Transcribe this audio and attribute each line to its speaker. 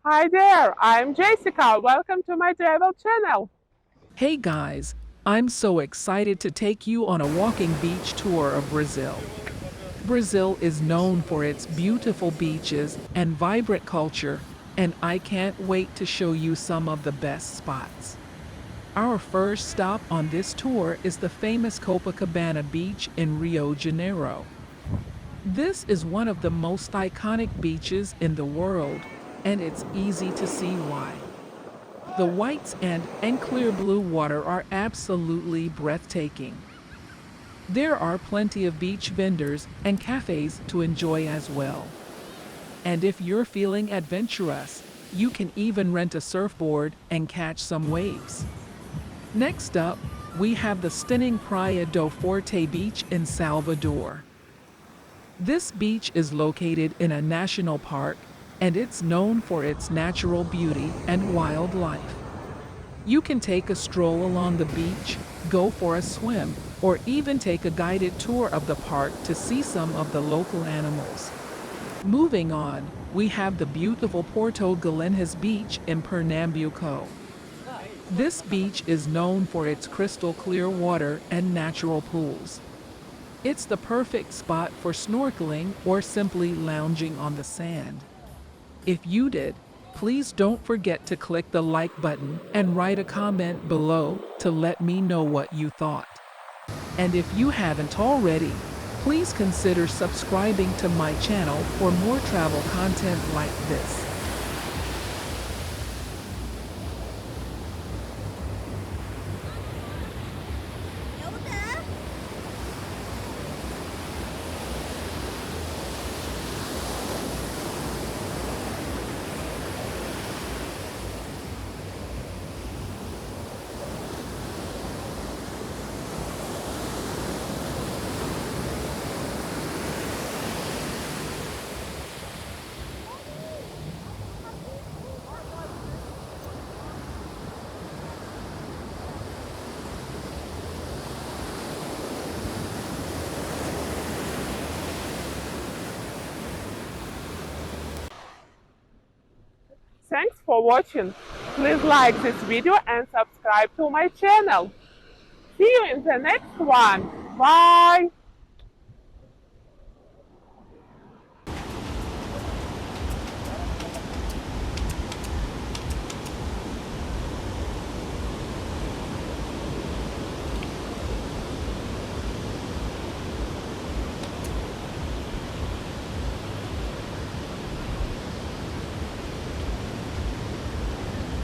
Speaker 1: Hi there, I'm Jessica. Welcome to my travel channel.
Speaker 2: Hey guys, I'm so excited to take you on a walking beach tour of Brazil. Brazil is known for its beautiful beaches and vibrant culture, and I can't wait to show you some of the best spots. Our first stop on this tour is the famous Copacabana Beach in Rio de Janeiro. This is one of the most iconic beaches in the world, and it's easy to see why. The white sand and clear blue water are absolutely breathtaking. There are plenty of beach vendors and cafes to enjoy as well. And if you're feeling adventurous, you can even rent a surfboard and catch some waves. Next up, we have the stunning Praia do Forte beach in Salvador. This beach is located in a national park, and it's known for its natural beauty and wildlife. You can take a stroll along the beach, go for a swim, or even take a guided tour of the park to see some of the local animals. Moving on, we have the beautiful Porto Galinhas Beach in Pernambuco. This beach is known for its crystal clear water and natural pools. It's the perfect spot for snorkeling or simply lounging on the sand. If you did, please don't forget to click the like button and write a comment below to let me know what you thought. And if you haven't already, please consider subscribing to my channel for more travel content like this.
Speaker 1: Thanks for watching. Please like this video and subscribe to my channel. See you in the next one. Bye!